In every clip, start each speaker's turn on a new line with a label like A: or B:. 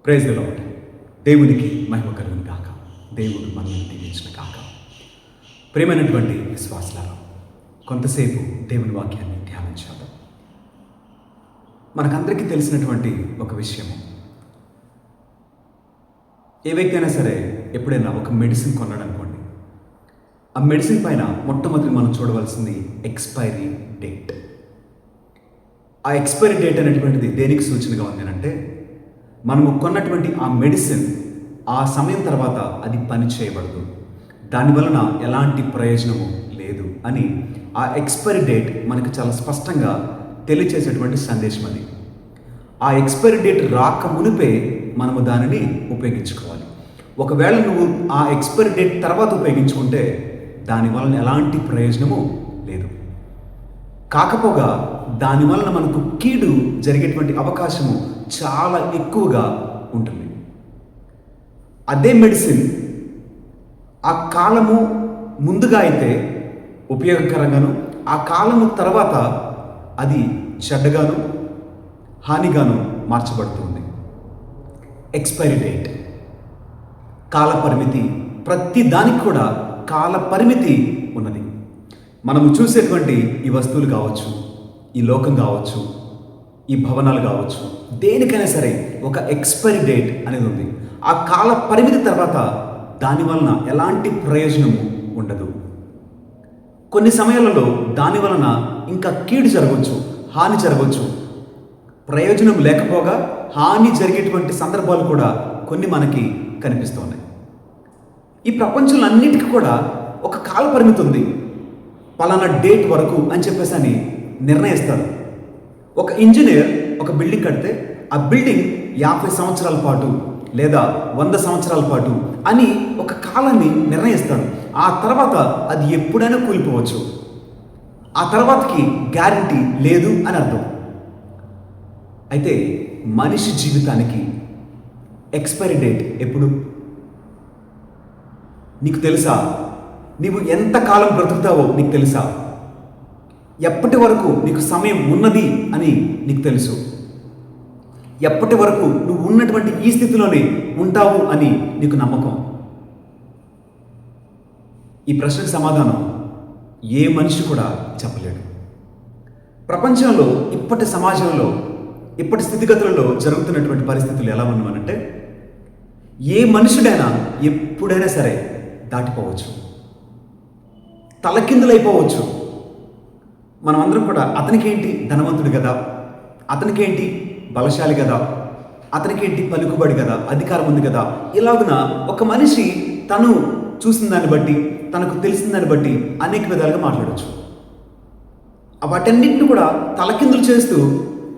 A: Praise the lord. దేవునికి మహిమ కలుగును గాక. దేవుడు మనల్ని దీవించిన గాక. ప్రియమైనటువంటి విశ్వాసులారా, కొంతసేపు దేవుని వాక్యాన్ని ధ్యానించాలి. మనకందరికీ తెలిసినటువంటి ఒక విషయము, ఏ వ్యక్తి అయినా సరే ఎప్పుడైనా ఒక మెడిసిన్ కొన్నాడు అనుకోండి, ఆ మెడిసిన్ పైన మొట్టమొదటి మనం చూడవలసింది ఎక్స్పైరీ డేట్. ఆ ఎక్స్పైరీ డేట్ అనేటువంటిది దేనికి సూచనగా ఉంది అంటే, మనము కొన్నటువంటి ఆ మెడిసిన్ ఆ సమయం తర్వాత అది పని చేయబడదు, దానివలన ఎలాంటి ప్రయోజనము లేదు అని ఆ ఎక్స్పైరీ డేట్ మనకు చాలా స్పష్టంగా తెలియచేసేటువంటి సందేశం అది. ఆ ఎక్స్పైరీ డేట్ రాక మునిపే మనము దానిని ఉపయోగించుకోవాలి. ఒకవేళ నువ్వు ఆ ఎక్స్పైరీ డేట్ తర్వాత ఉపయోగించుకుంటే దానివలన ఎలాంటి ప్రయోజనము లేదు. కాకపోగా దానివలన మనకు కీడు జరిగేటువంటి అవకాశము చాలా ఎక్కువగా ఉంటుంది. అదే మెడిసిన్ ఆ కాలము ముందుగా అయితే ఉపయోగకరంగాను, ఆ కాలము తర్వాత అది చెడ్డగాను హానిగాను మార్చబడుతుంది. ఎక్స్పైరీ డేట్, కాల పరిమితి, ప్రతి దానికి కూడా కాల పరిమితి ఉన్నది. మనము చూసేటువంటి ఈ వస్తువులు కావచ్చు, ఈ లోకం కావచ్చు, ఈ భవనాలు కావచ్చు, దేనికైనా సరే ఒక ఎక్స్పైరీ డేట్ అనేది ఉంది. ఆ కాల పరిమితి తర్వాత దాని వలన ఎలాంటి ప్రయోజనము ఉండదు. కొన్ని సమయాలలో దాని వలన ఇంకా కీడు జరగవచ్చు, హాని జరగవచ్చు. ప్రయోజనం లేకపోగా హాని జరిగేటువంటి సందర్భాలు కూడా కొన్ని మనకి కనిపిస్తున్నాయి. ఈ ప్రపంచంలో అన్నిటికీ కూడా ఒక కాల పరిమితి ఉంది. పలానా డేట్ వరకు అని చెప్పేసి అని నిర్ణయిస్తారు. ఒక ఇంజనీర్ ఒక బిల్డింగ్ కడితే ఆ బిల్డింగ్ 50 సంవత్సరాల పాటు లేదా 100 సంవత్సరాల పాటు అని ఒక కాలాన్ని నిర్ణయిస్తారు. ఆ తర్వాత అది ఎప్పుడైనా కూలిపోవచ్చు. ఆ తర్వాతకి గ్యారంటీ లేదు అని అర్థం. అయితే మనిషి జీవితానికి ఎక్స్పైరీ డేట్ ఎప్పుడు? నీకు తెలుసా? నీవు ఎంతకాలం బ్రతుకుతావో నీకు తెలుసా? ఎప్పటి వరకు నీకు సమయం ఉన్నది అని నీకు తెలుసు? ఎప్పటి వరకు నువ్వు ఉన్నటువంటి ఈ స్థితిలోనే ఉంటావు అని నీకు నమ్మకం? ఈ ప్రశ్నకు సమాధానం ఏ మనిషి కూడా చెప్పలేడు. ప్రపంచంలో ఇప్పటి సమాజంలో ఇప్పటి స్థితిగతులలో జరుగుతున్నటువంటి పరిస్థితులు ఎలా ఉన్నామనంటే, ఏ మనుషుడైనా ఎప్పుడైనా సరే దాటిపోవచ్చు, తలకిందులైపోవచ్చు. మనమందరం కూడా అతనికేంటి ధనవంతుడు కదా, అతనికేంటి బలశాలి కదా, అతనికేంటి పలుకుబడి కదా, అధికారం ఉంది కదా, ఇలాగున ఒక మనిషి తను చూసిన దాన్ని బట్టి, తనకు తెలిసిన దాన్ని బట్టి అనేక విధాలుగా మాట్లాడవచ్చు. వాటన్నింటిని కూడా తలకిందులు చేస్తూ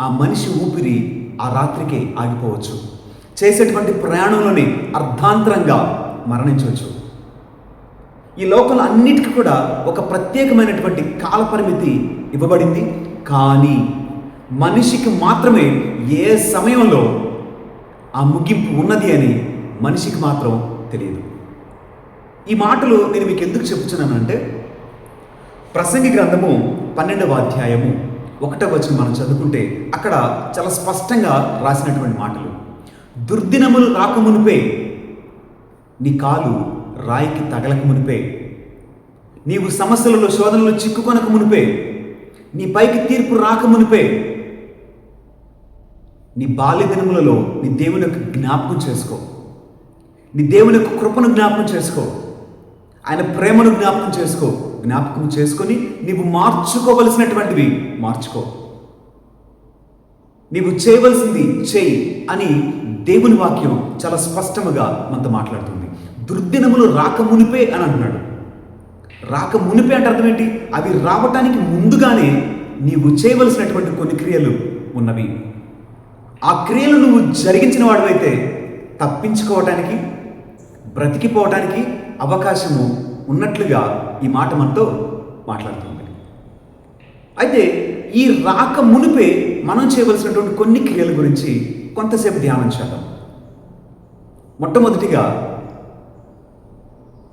A: ఆ మనిషి ఊపిరి ఆ రాత్రికే ఆగిపోవచ్చు. చేసేటువంటి ప్రయాణంలోనే అర్ధాంతరంగా మరణించవచ్చు. ఈ లోకంలో అన్నిటికీ కూడా ఒక ప్రత్యేకమైనటువంటి కాల పరిమితి ఇవ్వబడింది. కానీ మనిషికి మాత్రమే ఏ సమయంలో ఆ ముగింపు ఉన్నది అని మనిషికి మాత్రం తెలియదు. ఈ మాటలు నేను మీకు ఎందుకు చెప్పుచున్నానంటే, ప్రసంగి గ్రంథము 12వ అధ్యాయము 1వ వచనం మనం చదువుకుంటే అక్కడ చాలా స్పష్టంగా రాసినటువంటి మాటలు, దుర్దినములు రాకమునిపే, నీ కాలు రాయికి తగలక మునిపే, నీవు సమస్యలలో శోధనలో చిక్కుకొనక మునిపే, నీ పైకి తీర్పు రాక మునిపే, నీ బాల్య దినములలో నీ దేవుని యొక్క జ్ఞాపకం చేసుకో, నీ దేవుని యొక్క కృపను జ్ఞాపకం చేసుకో, ఆయన ప్రేమను జ్ఞాపకం చేసుకో. జ్ఞాపకం చేసుకొని నీవు మార్చుకోవలసినటువంటివి మార్చుకో, నీవు చేయవలసింది చేయి అని దేవుని వాక్యం చాలా స్పష్టముగా మనతో మాట్లాడుతుంది. దుర్దినములు రాక మునిపే అని అంటున్నాడు. రాక మునిపే అంటే అర్థం ఏంటి? అవి రావటానికి ముందుగానే నీవు చేయవలసినటువంటి కొన్ని క్రియలు ఉన్నవి. ఆ క్రియలు నువ్వు జరిగించిన వాడివైతే తప్పించుకోవటానికి, బ్రతికిపోవటానికి అవకాశము ఉన్నట్లుగా ఈ మాట మనతో మాట్లాడుతుంది. అయితే ఈ రాక మునిపే మనం చేయవలసినటువంటి కొన్ని క్రియల గురించి కొంతసేపు ధ్యానం చేద్దాం. మొట్టమొదటిగా,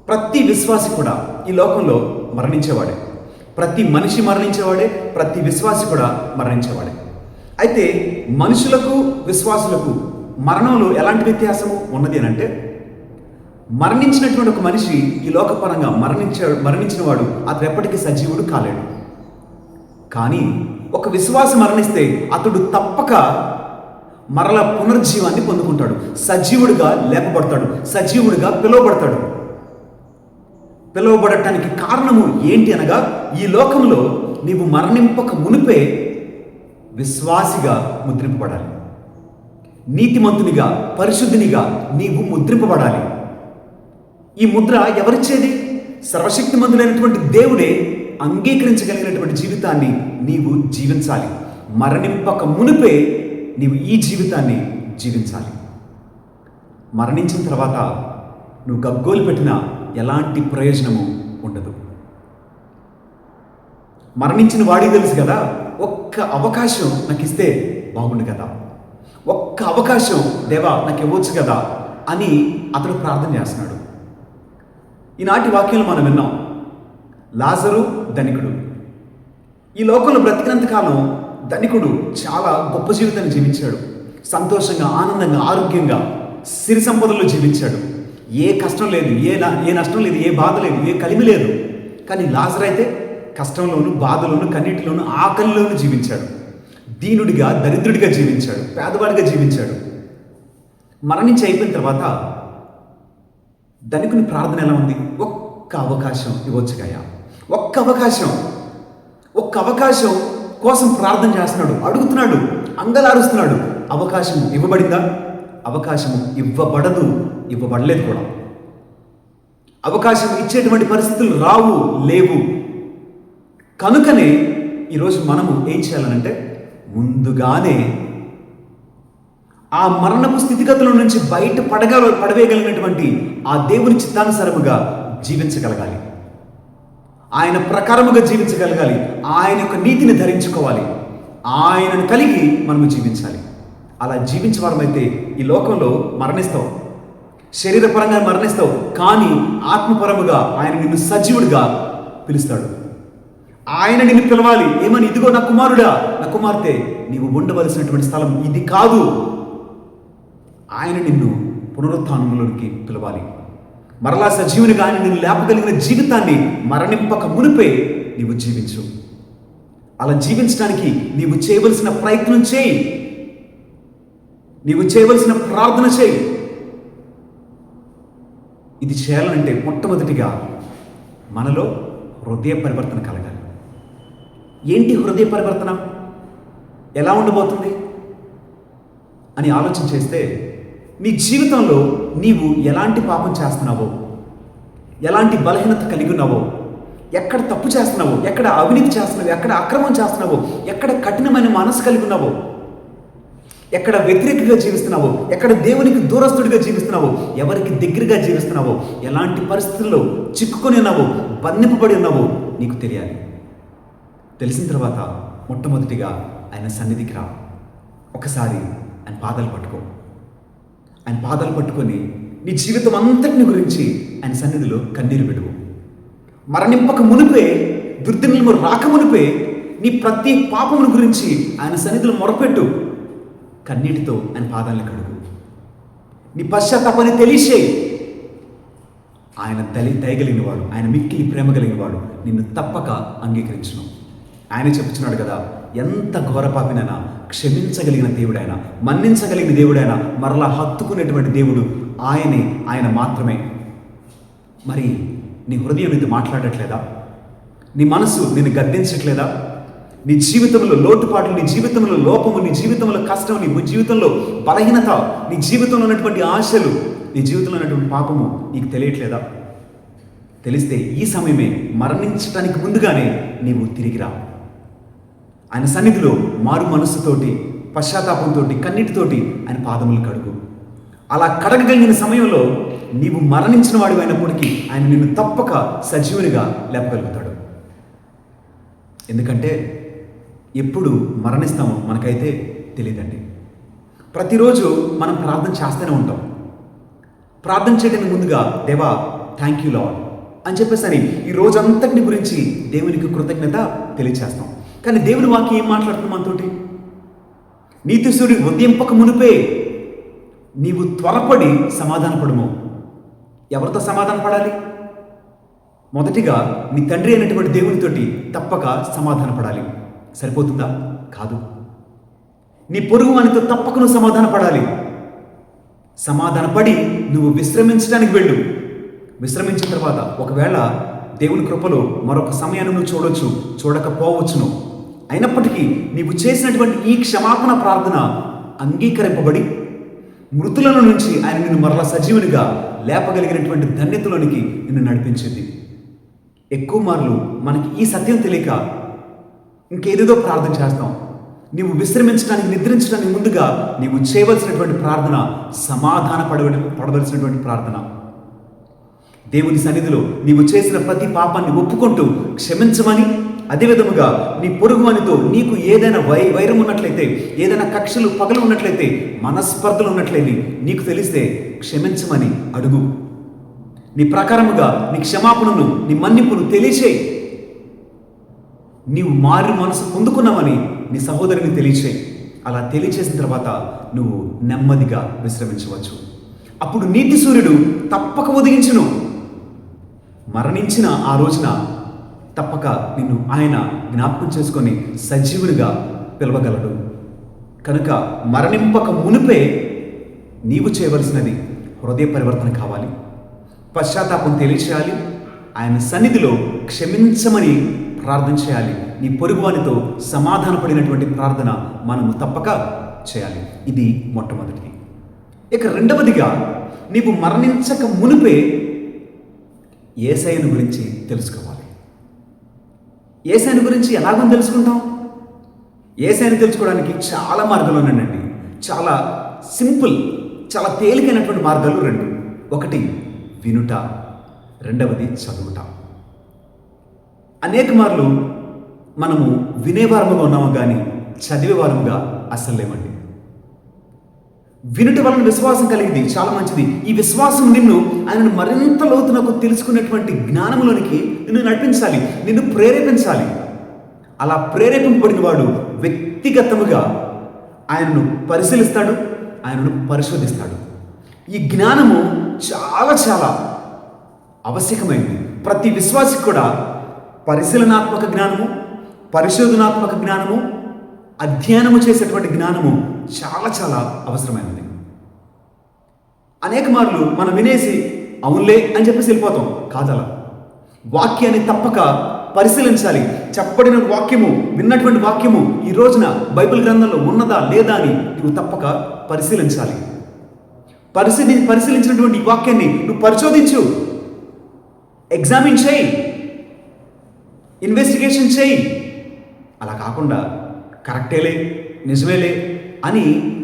A: ప్రతి విశ్వాసి కూడా ఈ లోకంలో మరణించేవాడే. ప్రతి మనిషి మరణించేవాడే, ప్రతి విశ్వాసి కూడా మరణించేవాడే. అయితే మనుషులకు విశ్వాసులకు మరణంలో ఎలాంటి వ్యత్యాసము ఉన్నది అని అంటే, మరణించినటువంటి ఒక మనిషి ఈ లోకపరంగా మరణించిన వాడు అతడు ఎప్పటికీ సజీవుడు కాలేడు. కానీ ఒక విశ్వాసి మరణిస్తే అతడు తప్పక మరల పునర్జీవాన్ని పొందుకుంటాడు, సజీవుడిగా లేపబడతాడు, సజీవుడిగా పిలువబడతాడు. పిలువబడటానికి కారణము ఏంటి అనగా, ఈ లోకంలో నీవు మరణింపక మునిపే విశ్వాసిగా ముద్రింపబడాలి, నీతిమంతునిగా పరిశుద్ధునిగా నీవు ముద్రింపబడాలి. ఈ ముద్ర ఎవరిచ్చేది? సర్వశక్తిమంతుడైనటువంటి దేవుడే అంగీకరించగలిగినటువంటి జీవితాన్ని నీవు జీవించాలి. మరణింపక మునిపే నీవు ఈ జీవితాన్ని జీవించాలి. మరణించిన తర్వాత నువ్వు గగ్గోలు పెట్టినా ఎలాంటి ప్రయోజనము ఉండదు. మరణించిన వాడికి తెలుసు కదా, ఒక్క అవకాశం నాకు ఇస్తే బాగుండు కదా, ఒక్క అవకాశం దేవా నాకు ఇవ్వచ్చు కదా అని అతడు ప్రార్థన చేస్తున్నాడు. ఈనాటి వాక్యంలో మనం విన్నాం, లాజరు ధనికుడు. ఈ లోకంలో బ్రతికినంతకాలం ధనికుడు చాలా గొప్ప జీవితాన్ని జీవించాడు. సంతోషంగా, ఆనందంగా, ఆరోగ్యంగా, సిరి సంపదల్లో జీవించాడు. ఏ కష్టం లేదు, ఏ నష్టం లేదు, ఏ బాధ లేదు, ఏ కలిమి లేదు. కానీ లాజరు అయితే కష్టంలోను, బాధలోను, కన్నీటిలోను, ఆకలిలోను జీవించాడు. దీనుడిగా, దరిద్రుడిగా జీవించాడు, పేదవాడిగా జీవించాడు. మరణించి అయిపోయిన తర్వాత ధనికుని ప్రార్థన ఎలా ఉంది? ఒక్క అవకాశం ఇవ్వచ్చుగాయా, ఒక్క అవకాశం కోసం ప్రార్థన చేస్తున్నాడు, అడుగుతున్నాడు, అంగలారుస్తున్నాడు. అవకాశం ఇవ్వబడిందా? అవకాశం ఇవ్వబడదు, ఇవ్వబడలేదు కూడా. అవకాశం ఇచ్చేటువంటి పరిస్థితులు లేవు. కనుకనే ఈరోజు మనము ఏం చేయాలనంటే, ముందుగానే ఆ మరణపు స్థితిగతుల నుంచి పడవేయగలిగినటువంటి ఆ దేవుని చిత్తానుసారముగా జీవించగలగాలి, ఆయన ప్రకారముగా జీవించగలగాలి, ఆయన యొక్క నీతిని ధరించుకోవాలి, ఆయనను కలిగి మనము జీవించాలి. అలా జీవించేవారమైతే ఈ లోకంలో మరణిస్తావు, శరీరపరంగా మరణిస్తావు, కానీ ఆత్మపరముగా ఆయన నిన్ను సజీవుడిగా పిలుస్తాడు. ఆయన నిన్ను పిలవాలి ఏమని? ఇదిగో నా కుమారుడా, నా కుమార్తె, నీవు ఉండవలసినటువంటి స్థలం ఇది కాదు. ఆయన నిన్ను పునరుత్థానంలోనికి పిలవాలి. మరలా సజీవునిగా ఆయన నిన్ను లేపగలిగిన జీవితాన్ని మరణింపక మునిపే నీవు జీవించు. అలా జీవించడానికి నీవు చేయవలసిన ప్రయత్నం చేయి, నీవు చేయవలసిన ప్రార్థన చేయి. ఇది చేయాలంటే మొట్టమొదటిగా మనలో హృదయ పరివర్తన కలగాలి. ఏంటి హృదయ పరివర్తన? ఎలా ఉండబోతుంది అని ఆలోచన చేస్తే, నీ జీవితంలో నీవు ఎలాంటి పాపం చేస్తున్నావో, ఎలాంటి బలహీనత కలిగి ఉన్నావో, ఎక్కడ తప్పు చేస్తున్నావో, ఎక్కడ అవినీతి చేస్తున్నావో, ఎక్కడ అక్రమం చేస్తున్నావో, ఎక్కడ కఠినమైన మనసు కలిగి ఉన్నావో, ఎక్కడ వ్యతిరేకంగా జీవిస్తున్నావో, ఎక్కడ దేవునికి దూరస్తుడిగా జీవిస్తున్నావో, ఎవరికి దగ్గరగా జీవిస్తున్నావో, ఎలాంటి పరిస్థితుల్లో చిక్కుకొని ఉన్నావో, బంధింపబడి ఉన్నావో నీకు తెలియాలి. తెలిసిన తర్వాత మొట్టమొదటిగా ఆయన సన్నిధికి రా. ఒకసారి ఆయన పాదాలు పట్టుకో. ఆయన పాదాలు పట్టుకొని నీ జీవితం అంతటిని గురించి ఆయన సన్నిధిలో కన్నీరు విడువు. మరణింపక మునిపే, దుర్దినము రాక మునిపే నీ ప్రతి పాపమును గురించి ఆయన సన్నిధిలో మొరపెట్టు. కన్నీటితో ఆయన పాదాలను కడుగు. నీ పశ్చాత్తాపాన్ని తెలియచేయి. ఆయన దయగలిగిన వాడు, ఆయన మిక్కిలి ప్రేమ కలిగిన వాడు నిన్ను తప్పక అంగీకరించును. ఆయన చెప్పుచున్నాడు కదా, ఎంత ఘోర పాపినైనా క్షమించగలిగిన దేవుడైనా, మన్నించగలిగిన దేవుడైనా, మరలా హత్తుకునేటువంటి దేవుడు ఆయన మాత్రమే. మరి నీ హృదయం నీతో మాట్లాడట్లేదా? నీ మనసు నిన్ను గద్దించట్లేదా? నీ జీవితంలో లోటుపాట్లు, నీ జీవితంలో లోపము, నీ జీవితంలో కష్టం, నీ జీవితంలో బలహీనత, నీ జీవితంలో ఉన్నటువంటి ఆశలు, నీ జీవితంలో ఉన్నటువంటి పాపము నీకు తెలియట్లేదా? తెలిస్తే ఈ సమయమే, మరణించడానికి ముందుగానే నీవు తిరిగిరా. ఆయన సన్నిధిలో మారు మనస్సుతోటి, పశ్చాత్తాపంతో, కన్నీటితోటి ఆయన పాదములు కడుగు. అలా కడగగలిగిన సమయంలో నీవు మరణించిన వాడు అయినప్పటికీ ఆయన నిన్ను తప్పక సజీవునిగా లేపగలుగుతాడు. ఎందుకంటే ఎప్పుడు మరణిస్తామో మనకైతే తెలియదండి. ప్రతిరోజు మనం ప్రార్థన చేస్తూనే ఉంటాం. ప్రార్థన చేయడానికి ముందుగా, దేవా థ్యాంక్ యూ లార్డ్ అని చెప్పేసి ఈ రోజంతటిని గురించి దేవునికి కృతజ్ఞత తెలియచేస్తాం. కానీ దేవుని వాక్యం ఏం మాట్లాడుతుంది మనతోటి? నీతిశూరుడు ఉదయింపక మునిపే నీవు త్వరపడి సమాధానపడము. ఎవరితో సమాధాన పడాలి? మొదటిగా నీ తండ్రి అయినటువంటి దేవునితోటి తప్పక సమాధాన పడాలి. సరిపోతుందా? కాదు. నీ పొరుగు వానితో తప్పక నువ్వు సమాధాన పడాలి. సమాధానపడి నువ్వు విశ్రమించడానికి వెళ్ళు. విశ్రమించిన తర్వాత ఒకవేళ దేవుని కృపలో మరొక సమయాన్ని నువ్వు చూడొచ్చు, చూడకపోవచ్చును. అయినప్పటికీ నీవు చేసినటువంటి ఈ క్షమాపణ ప్రార్థన అంగీకరింపబడి మృతుల నుంచి ఆయన నిన్ను మరలా సజీవునిగా లేపగలిగినటువంటి ధన్యతలోనికి నిన్ను నడిపించింది. ఎక్కువ మార్లు మనకి ఈ సత్యం తెలియక ఇంకేదేదో ప్రార్థన చేస్తాం. నీవు విశ్రమించడానికి, నిద్రించడానికి ముందుగా నీవు చేయవలసినటువంటి ప్రార్థన పడవలసినటువంటి ప్రార్థన. దేవుని సన్నిధిలో నీవు చేసిన ప్రతి పాపాన్ని ఒప్పుకుంటూ క్షమించమని, అదేవిధముగా నీ పొరుగువానితో నీకు ఏదైనా వైరం ఉన్నట్లయితే, ఏదైనా కక్షలు పగలు ఉన్నట్లయితే, మనస్పర్ధలు ఉన్నట్లయితే నీకు తెలిస్తే క్షమించమని అడుగు. నీ ప్రకారముగా నీ క్షమాపణను, నీ మన్నింపును తెలియచేయి. నీవు మారి మనసు పొందుకున్నామని నీ సహోదరుని తెలియచేయి. అలా తెలియచేసిన తర్వాత నువ్వు నెమ్మదిగా విశ్రమించవచ్చు. అప్పుడు నీతి సూర్యుడు తప్పక ఉదయించును. మరణించిన ఆ రోజున తప్పక నిన్ను ఆయన జ్ఞాపకం చేసుకొని సజీవునిగా పిలవగలడు. కనుక మరణింపక మునిపే నీవు చేయవలసినది హృదయ పరివర్తన కావాలి, పశ్చాత్తాపం తెలియచేయాలి, ఆయన సన్నిధిలో క్షమించమని ప్రార్థన చేయాలి. నీ పొరుగువానితో సమాధానపడినటువంటి ప్రార్థన మనము తప్పక చేయాలి. ఇది మొట్టమొదటిది. ఇక రెండవదిగా, నీవు మరణించక మునిపే యేసయ్యను గురించి తెలుసుకోవాలి. యేసయ్యను గురించి ఎలాగో తెలుసుకుంటాం? యేసయ్యను తెలుసుకోవడానికి చాలా మార్గాలు ఉన్నాయండి. చాలా సింపుల్, చాలా తేలికైనటువంటి మార్గాలు రెండు. ఒకటి వినుట, రెండవది చదువుట. అనేక మార్లు మనము వినేవారముగా ఉన్నాము కానీ చదివేవారముగా అస్సలు లేమండి. వినుట వలన విశ్వాసం కలిగింది, చాలా మంచిది. ఈ విశ్వాసం నిన్ను ఆయనను మరింత లోతునకు తెలుసుకునేటువంటి జ్ఞానంలోనికి నిన్ను నడిపించాలి, నిన్ను ప్రేరేపించాలి. అలా ప్రేరేపింపబడిన వాడు వ్యక్తిగతముగా ఆయనను పరిశీలిస్తాడు, ఆయనను పరిశోధిస్తాడు. ఈ జ్ఞానము చాలా చాలా ఆవశ్యకమైంది. ప్రతి విశ్వాసికి కూడా పరిశీలనాత్మక జ్ఞానము, పరిశోధనాత్మక జ్ఞానము, అధ్యయనము చేసేటువంటి జ్ఞానము చాలా చాలా అవసరమైనది. అనేక మార్లు మనం వినేసి అవునులే అని చెప్పేసి వెళ్ళిపోతాం. కాదలా. వాక్యాన్ని తప్పక పరిశీలించాలి. చెప్పబడిన వాక్యము, విన్నటువంటి వాక్యము ఈ రోజున బైబిల్ గ్రంథంలో ఉన్నదా లేదా అని నువ్వు తప్పక పరిశీలించాలి. పరిశీలించినటువంటి ఈ వాక్యాన్ని నువ్వు పరిశోధించు, ఎగ్జామిన్ చేయి, ఇన్వెస్టిగేషన్ చేయి. అలా కాకుండా కరెక్టేలే, నిజమేలే అని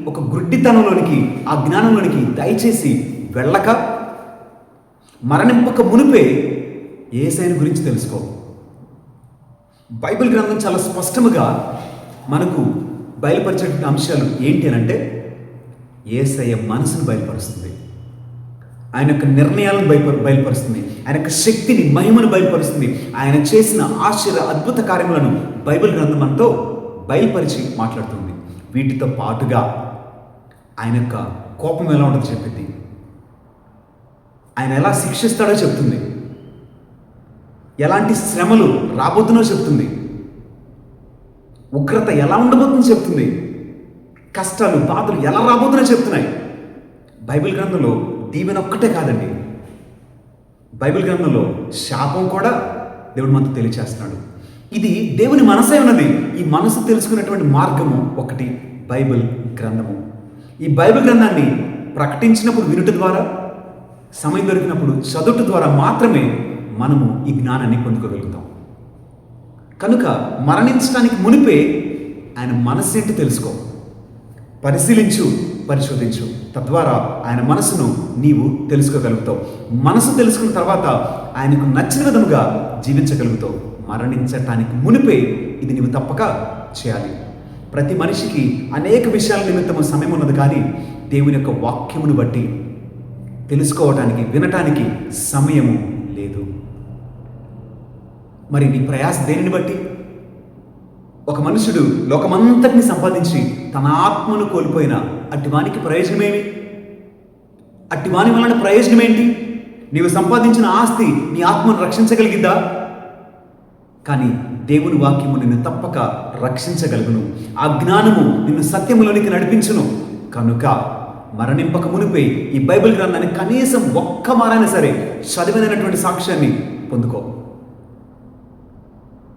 A: ఒక గుడ్డితనంలోనికి, ఆ జ్ఞానంలోనికి దయచేసి వెళ్ళక మరణింపక మునిపే యేసయ్యను గురించి తెలుసుకో. బైబిల్ గ్రంథం చాలా స్పష్టముగా మనకు బయలుపరిచే అంశాలు ఏంటి అని అంటే, యేసయ్య మనసును బయలుపరుస్తుంది, ఆయన యొక్క నిర్ణయాలను బయలుపరుస్తుంది, ఆయన యొక్క శక్తిని, మహిమను బయలుపరుస్తుంది. ఆయన చేసిన ఆశ్చర్య అద్భుత కార్యములను బైబిల్ గ్రంథం మనతో బయలుపరిచి మాట్లాడుతుంది. వీటితో పాటుగా ఆయన యొక్క కోపం ఎలా ఉంటుందో చెప్పింది, ఆయన ఎలా శిక్షిస్తాడో చెప్తుంది, ఎలాంటి శ్రమలు రాబోతుందో చెప్తుంది, ఉగ్రత ఎలా ఉండబోతుందో చెప్తుంది, కష్టాలు, బాధలు ఎలా రాబోతుందో చెప్తున్నాయి. బైబిల్ గ్రంథంలో దీవెన ఒక్కటే కాదండి, బైబిల్ గ్రంథంలో శాపం కూడా దేవుడు మనకు తెలియచేస్తున్నాడు. ఇది దేవుని మనసే ఉన్నది. ఈ మనసు తెలుసుకునేటువంటి మార్గము ఒకటి బైబిల్ గ్రంథము. ఈ బైబిల్ గ్రంథాన్ని ప్రకటించినప్పుడు వినుట ద్వారా, సమయం దొరికినప్పుడు చదువుట ద్వారా మాత్రమే మనము ఈ జ్ఞానాన్ని పొందుకోగలుగుతాం. కనుక మరణించడానికి మునిపే ఆయన మనస్సేంటి తెలుసుకో, పరిశీలించు, పరిశోధించు. తద్వారా ఆయన మనసును నీవు తెలుసుకోగలుగుతావు. మనసు తెలుసుకున్న తర్వాత ఆయనకు నచ్చిన విధముగా జీవించగలుగుతావు. మరణించటానికి మునిపే ఇది నీవు తప్పక చేయాలి. ప్రతి మనిషికి అనేక విషయాల నిమిత్తము సమయం ఉన్నది, కానీ దేవుని యొక్క వాక్యమును బట్టి తెలుసుకోవటానికి, వినటానికి సమయము లేదు. మరి నీ ప్రయాస దేనిని బట్టి? ఒక మనుషుడు లోకమంతటిని సంపాదించి తన ఆత్మను కోల్పోయిన అట్టి వానికి ప్రయోజనమేమి? అట్టి వాని వలన ప్రయోజనం ఏంటి? నీవు సంపాదించిన ఆస్తి నీ ఆత్మను రక్షించగలిగిద్దా? కానీ దేవుని వాక్యము నిన్ను తప్పక రక్షించగలుగును. ఆ జ్ఞానము నిన్ను సత్యములోనికి నడిపించును. కనుక మరణింపక మునిపే ఈ బైబిల్ గ్రంథాన్ని కనీసం ఒక్క మారైనా సరే చదివినటువంటి సాక్ష్యాన్ని పొందుకో.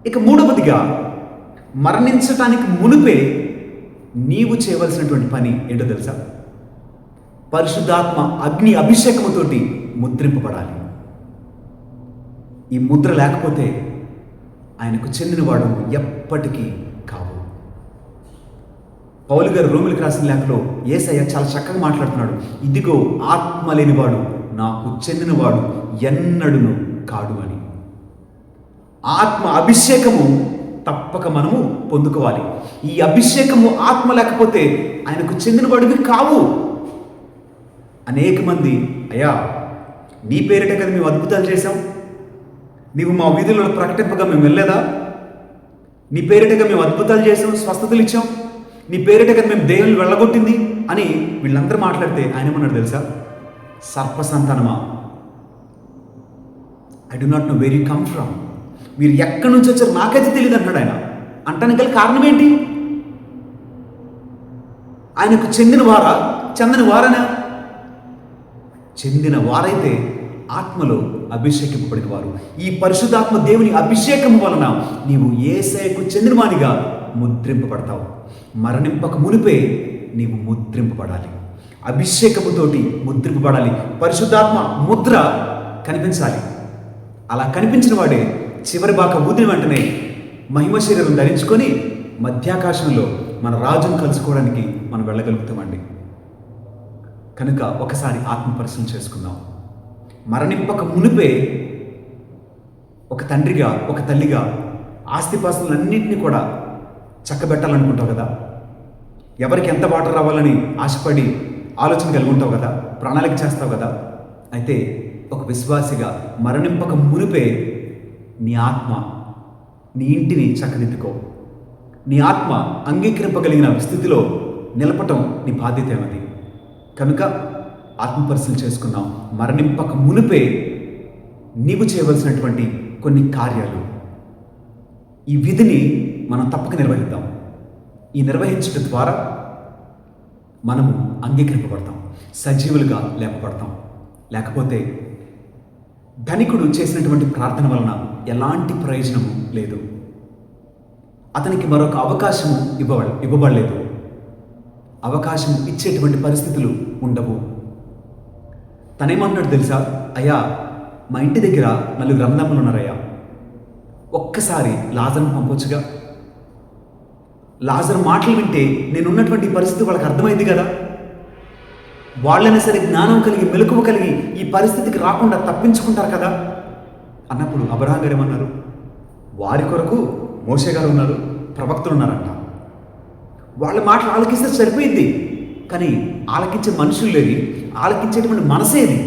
A: ఇక మూడవదిగా, మరణించటానికి మునిపే నీవు చేయవలసినటువంటి పని ఏంటో తెలుసా? పరిశుద్ధాత్మ అగ్ని అభిషేకముతోటి ముద్రింపబడాలి. ఈ ముద్ర లేకపోతే ఆయనకు చెందినవాడు ఎప్పటికీ కావు. పౌలు గారు రోమిలికి రాసిన లేఖలో యేసయ్య చాలా చక్కగా మాట్లాడుతున్నాడు. ఇదిగో ఆత్మ లేనివాడు నాకు చెందినవాడు ఎన్నడును కాడు అని. ఆత్మ అభిషేకము తప్పక మనము పొందుకోవాలి. ఈ అభిషేకము ఆత్మ లేకపోతే ఆయనకు చెందినవాడివి కావు. అనేక మంది, అయ్యా నీ పేరిట కదా మేము అద్భుతాలు చేశాం, నీవు మా వీధుల్లో ప్రకటింపగా మేము వెళ్ళలేదా? నీ పేరిటగా మేము అద్భుతాలు చేసాం, స్వస్థతలు ఇచ్చాం, నీ పేరిటగా మేము దేవుని వెళ్ళగొట్టింది అని వీళ్ళందరూ మాట్లాడితే ఆయన ఏమన్నాడు తెలుసా? సర్ప సంతానమా, I do not know where you come from. మీరు ఎక్కడి నుంచి వచ్చారు నాకైతే తెలియదు అంటాడు ఆయన. అంటానికి గల కారణం ఏంటి? ఆయనకు చెందిన వారా, చెందని వారనా? చెందిన వారైతే ఆత్మలో అభిషేకింపబడిన వారు. ఈ పరిశుద్ధాత్మ దేవుని అభిషేకం వలన నీవు యేసయ్యకు చెందినవానిగా ముద్రింపబడతావు. మరణింపక మునిపే నీవు ముద్రింపబడాలి. అభిషేకముతోటి ముద్రింపబడాలి. పరిశుద్ధాత్మ ముద్ర కనిపించాలి. అలా కనిపించిన వాడే చివరి బాక ఊదిన వెంటనే మహిమ శరీరం ధరించుకొని మధ్యాకాశంలో మన రాజును కలుసుకోవడానికి మనం వెళ్ళగలుగుతామండి. కనుక ఒకసారి ఆత్మ పరిశీలన చేసుకుందాం. మరణింపక మునిపే ఒక తండ్రిగా, ఒక తల్లిగా ఆస్తిపాస్తులన్నింటినీ కూడా చక్కబెట్టాలనుకుంటావు కదా. ఎవరికి ఎంత వాటర్ రావాలని ఆశపడి ఆలోచన కలిగి ఉంటావు కదా, ప్రణాళిక చేస్తావు కదా. అయితే ఒక విశ్వాసిగా మరణింపక మునిపే నీ ఆత్మ, నీ ఇంటిని చక్కదిద్దుకో. నీ ఆత్మ అంగీకరింపగలిగిన స్థితిలో నిలపటం నీ బాధ్యత ఏమది. కనుక ఆత్మపరిశీలన చేసుకుందాం. మరణింపక మునిపే నీవు చేయవలసినటువంటి కొన్ని కార్యాలు, ఈ విధిని మనం తప్పక నిర్వహిద్దాం. ఈ నిర్వహించడం ద్వారా మనము అంగీకరింపబడతాం, సజీవులుగా లేపబడతాం. లేకపోతే ధనికుడు చేసినటువంటి ప్రార్థన వలన ఎలాంటి ప్రయోజనము లేదు. అతనికి మరొక అవకాశము ఇవ్వబడలేదు. అవకాశం ఇచ్చేటువంటి పరిస్థితులు ఉండవు. తనేమన్నాడు తెలుసా? అయ్యా మా ఇంటి దగ్గర 4 అన్నదమ్ములు ఉన్నారయ్యా, ఒక్కసారి లాజర్ను పంపొచ్చుగా. లాజర్ మాటలు వింటే నేనున్నటువంటి పరిస్థితి వాళ్ళకి అర్థమైంది కదా. వాళ్ళైనా సరే జ్ఞానం కలిగి, మెలకువ కలిగి ఈ పరిస్థితికి రాకుండా తప్పించుకుంటారు కదా అన్నప్పుడు అబ్రహాం గారు ఏమన్నారు? వారి కొరకు మోషే గారు ఉన్నారు, ప్రవక్తలు ఉన్నారంట. వాళ్ళ మాటలు ఆలకిస్తే సరిపోయింది. కానీ ఆలకించే మనుషులు లేని, ఆలకించేటువంటి మనసేది.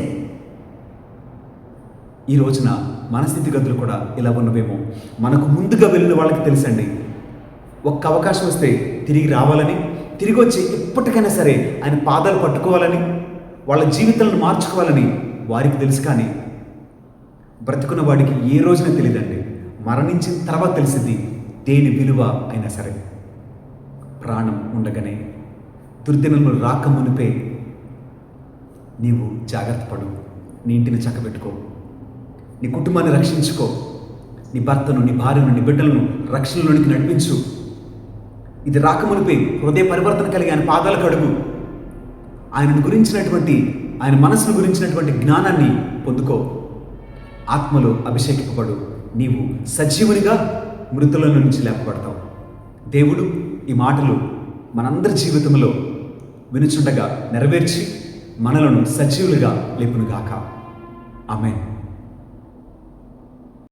A: ఈ రోజున మన స్థితిగతులు కూడా ఇలా ఉన్నవేమో. మనకు ముందుగా వెళ్ళిన వాళ్ళకి తెలుసండి, ఒక్క అవకాశం వస్తే తిరిగి రావాలని, తిరిగి వచ్చి ఎప్పటికైనా సరే ఆయన పాదాలు పట్టుకోవాలని, వాళ్ళ జీవితాలను మార్చుకోవాలని వారికి తెలుసు. కానీ బ్రతుకున్న వాడికి ఏ రోజున తెలియదండి. మరణించిన తర్వాత తెలిసింది దేని విలువ అయినా సరే. ప్రాణం ఉండగానే, దుర్దినములు రాక మునిపే నీవు జాగ్రత్త పడు. నీ ఇంటిని చక్కబెట్టుకో, నీ కుటుంబాన్ని రక్షించుకో, నీ భర్తను, నీ భార్యను, నీ బిడ్డలను రక్షణలోనికి నడిపించు. ఇది రాకమునిపై హృదయ పరివర్తన కలిగి ఆయన పాదాల కడుగు. ఆయనను గురించినటువంటి, ఆయన మనసును గురించినటువంటి జ్ఞానాన్ని పొందుకో. ఆత్మలో అభిషేకింపబడు. నీవు సజీవునిగా మృతుల నుంచి లేపబడతావు. దేవుడు ఈ మాటలు మనందరి జీవితంలో వినుచుండగా నెరవేర్చి మనలను సజీవులుగా లేపునుగాక. ఆమేన్.